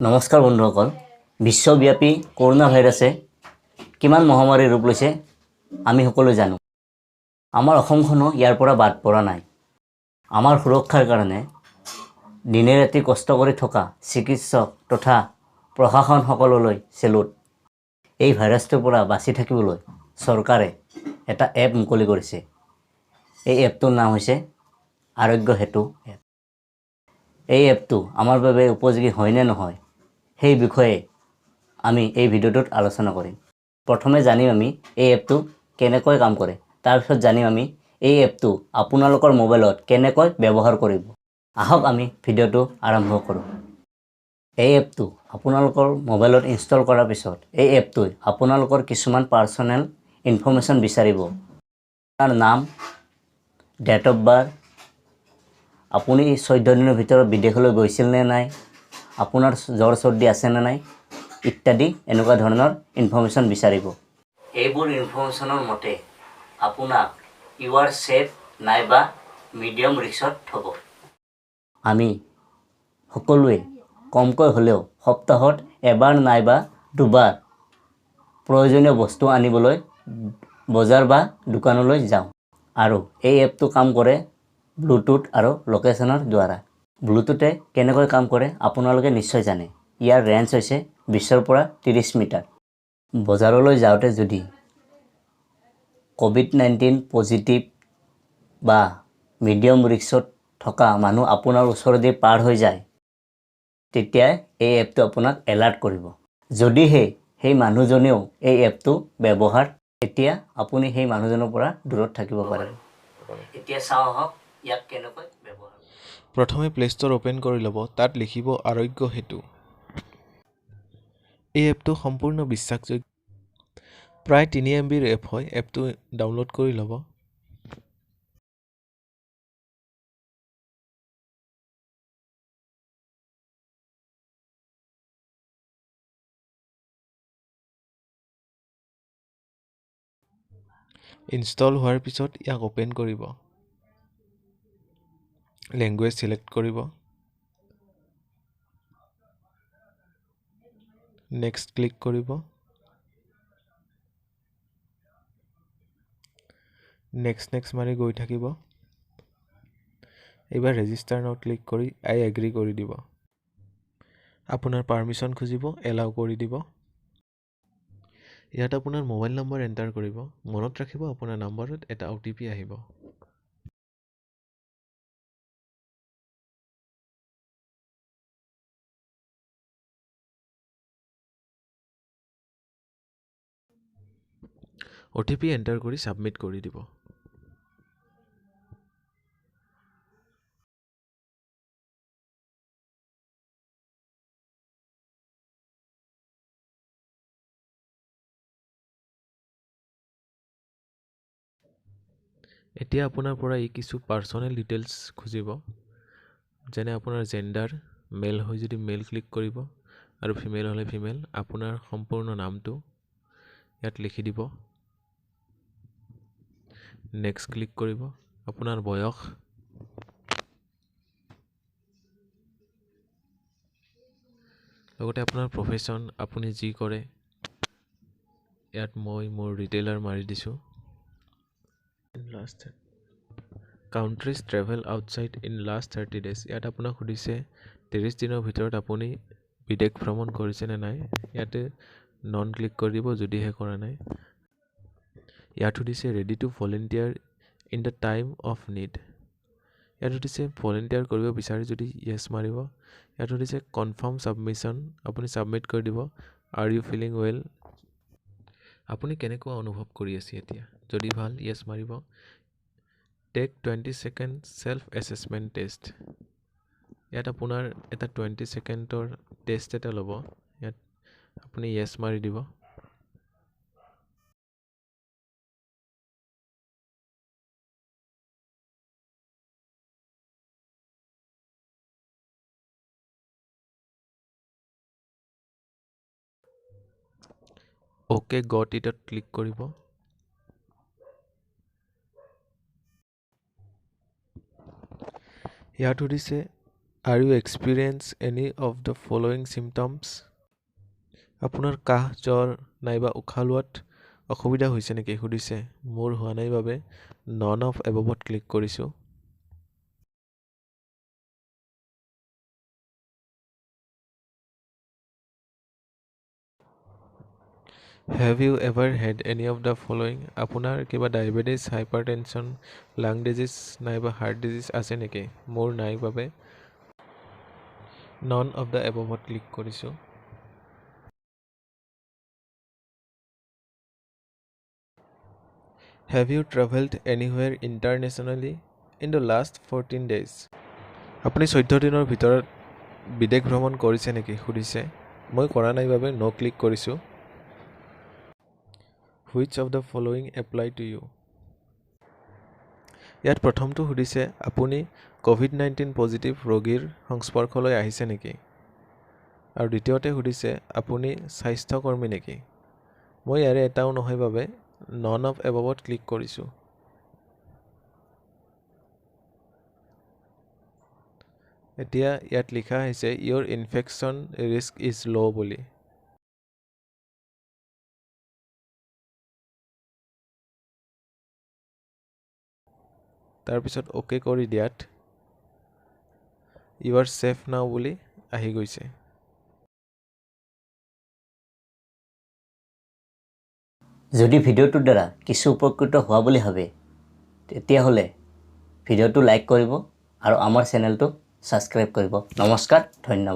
নমস্কাৰ বন্ধুসকল, বিশ্বব্যাপী কৰোনা ভাইৰাছে কিমান মহামাৰীৰ ৰূপ লৈছে আমি সকলোৱে জানো। আমাৰ অসমখনো ইয়াৰ পৰা বাদ পৰা নাই। আমাৰ সুৰক্ষাৰ কাৰণে দিনে ৰাতি কষ্ট কৰি থকা চিকিৎসক তথা প্ৰশাসনসকললৈ চেলুট। এই ভাইৰাছটোৰ পৰা বাচি থাকিবলৈ চৰকাৰে এটা এপ মুকলি কৰিছে। এই এপটোৰ নাম হৈছে আৰোগ্য সেতু এপ। এই এপটো আমাৰ বাবে উপযোগী হয় নে নহয় সেই বিষয়ে আমি এই ভিডিঅ'টোত আলোচনা কৰিম। প্ৰথমে জানিম আমি এই এপটো কেনেকৈ কাম কৰে। তাৰপিছত জানিম আমি এই এপটো আপোনালোকৰ মোবাইলত কেনেকৈ ব্যৱহাৰ কৰিব। আহক আমি ভিডিঅ'টো আৰম্ভ কৰোঁ। এই এপটো আপোনালোকৰ মোবাইলত ইনষ্টল কৰাৰ পিছত এই এপটোই আপোনালোকৰ কিছুমান পাৰ্চনেল ইনফৰমেশ্যন বিচাৰিব। আপোনাৰ নাম, ডেট অফ বাৰ্থ, আপুনি 14 দিনৰ ভিতৰত বিদেশলৈ গৈছিল নে নাই, আপোনাৰ জ্বৰ চৰ্দি আছে নে নাই ইত্যাদি এনেকুৱা ধৰণৰ ইনফৰমেশ্যন বিচাৰিব। এইবোৰ ইনফৰমেশ্যনৰ মতে আপোনাক ইউ আৰ ছেফ নাইবা মিডিয়াম ৰিস্কত থ'ব। আমি সকলোৱে কমকৈ হ'লেও সপ্তাহত এবাৰ নাইবা দুবাৰ প্ৰয়োজনীয় বস্তু আনিবলৈ বজাৰ বা দোকানলৈ যাওঁ। আৰু এই এপটো কাম কৰে ব্লুটুথ আৰু লোকেশ্যনৰ দ্বাৰা। ব্লুটুথে কেনেকৈ কাম কৰে আপোনালোকে নিশ্চয় জানে। ইয়াৰ ৰেঞ্জ হৈছে 20ৰ পৰা 30 মিটাৰ। বজাৰলৈ যাওঁতে যদি COVID-19 পজিটিভ বা মিডিয়াম ৰিস্কত থকা মানুহ আপোনাৰ ওচৰেদি পাৰ হৈ যায়, তেতিয়া এই এপটো আপোনাক এলাৰ্ট কৰিব। যদিহে সেই মানুহজনেও এই এপটো ব্যৱহাৰ, তেতিয়া আপুনি সেই মানুহজনৰ পৰা দূৰত থাকিব পাৰে। এতিয়া চাওঁ আহক ইয়াক কেনেকৈ ব্যৱহাৰ। প্ৰথমে প্লে ষ্ট'ৰ অ'পেন কৰি ল'ব। তাত লিখিব আৰোগ্য সেতু। এই এপটো সম্পূৰ্ণ বিশ্বাসযোগ্য। প্ৰায় 3 MBৰ এপ হয়। এপটো ডাউনলোড কৰি ল'ব। ইনষ্টল হোৱাৰ পিছত ইয়াক অ'পেন কৰিব। লেংগুৱেজ চিলেক্ট কৰিব। নেক্সট ক্লিক কৰিব। নেক্সট মাৰি গৈ থাকিব। এইবাৰ ৰেজিষ্টাৰ নাও ক্লিক কৰি আই এগ্ৰী কৰি দিব। আপোনাৰ পাৰ্মিশ্যন খুজিব, এলাউ কৰি দিব। ইয়াত আপোনাৰ মোবাইল নম্বৰ এণ্টাৰ কৰিব। মনত ৰাখিব আপোনাৰ নম্বৰত এটা OTP আহিব। OTP এণ্টাৰ কৰি ছাবমিট কৰি দিব। এতিয়া আপোনাৰ পৰা ই কিছু পাৰ্চনেল ডিটেইলছ খুজিব, যেনে আপোনাৰ জেণ্ডাৰ, মেল হৈ যদি মেল ক্লিক কৰিব আৰু ফিমেল হ'লে ফিমেল। আপোনাৰ সম্পূৰ্ণ নামটো ইয়াত লিখি দিব। নেক্সট ক্লিক কৰিব। আপোনাৰ বয়স, লগতে আপোনাৰ প্ৰফেশ্যন, আপুনি যি কৰে। ইয়াত মই মোৰ ৰিটেইলাৰ মাৰি দিছোঁ। Countries travel outside in last 30 days। ইয়াত আপোনাক সুধিছে 30 দিনৰ ভিতৰত আপুনি বিদেশ ভ্ৰমণ কৰিছে নে নাই। ইয়াতে নন ক্লিক কৰি দিব যদিহে কৰা নাই। ইয়াত সুধিছে ready to volunteer in the time of need. ইয়াত সুধিছে ভলেণ্টিয়াৰ কৰিব বিচাৰি যদি য়েছ মাৰিব। ইয়াত সুধিছে কনফাৰ্ম ছাবমিশ্যন, আপুনি ছাবমিট কৰি দিব। আৰ ইউ ফিলিং ৱেল, আপুনি কেনেকুৱা অনুভৱ কৰি আছে এতিয়া। যদি ভাল, য়েছ মাৰিব। Take 20 second self assessment test. ইয়াত আপোনাৰ এটা 20 ছেকেণ্ডৰ টেষ্ট এটা ল'ব। ইয়াত আপুনি য়েছ মাৰি দিব। অ'কে গট ইটত ক্লিক কৰিব। ইয়াত সুধিছে Are you experience any of the following symptoms? আপোনাৰ কাহ জ্বৰ নাইবা উশাহ লোৱাত অসুবিধা হৈছে নেকি সুধিছে মোৰ হোৱা নাই বাবে নন অফ এবভত ক্লিক কৰিছোঁ Have you ever had any of the following? আপোনাৰ কিবা ডায়েবেটিছ হাইপাৰটেনশ্যন লাং ডিজিজ নাইবা হাৰ্ট ডিজিজ আছে নেকি মোৰ নাই বাবে নন অফ দ্য এবভত ক্লিক কৰিছোঁ Have you traveled anywhere internationally in the last 14 days? আপুনি 14 দিনৰ ভিতৰত বিদেশ ভ্ৰমণ কৰিছে নেকি সুধিছে মই কৰা নাই বাবে ন ক্লিক কৰিছোঁ Which of the following apply to you? ইয়াত প্ৰথমটো সুধিছে আপুনি COVID-19 পজিটিভ ৰোগীৰ সংস্পৰ্শলৈ আহিছে নেকি আৰু দ্বিতীয়তে সুধিছে আপুনি স্বাস্থ্যকৰ্মী নেকি মই ইয়াৰে এটাও নহয় বাবে নন অফ এবভত ক্লিক কৰিছোঁ এতিয়া ইয়াত লিখা হৈছে ইয়ৰ ইনফেকশ্যন ৰিস্ক ইজ ল' বুলি তাৰপিছত অ'কে কৰি দিয়াত ইউ আৰ ছেফ নাও বুলি আহি গৈছে যদি ভিডিঅ'টোৰ দ্বাৰা কিছু উপকৃত হোৱা বুলি ভাবে তেতিয়াহ'লে ভিডিঅ'টো লাইক কৰিব আৰু আমাৰ চেনেলটো ছাবস্ক্ৰাইব কৰিব নমস্কাৰ ধন্যবাদ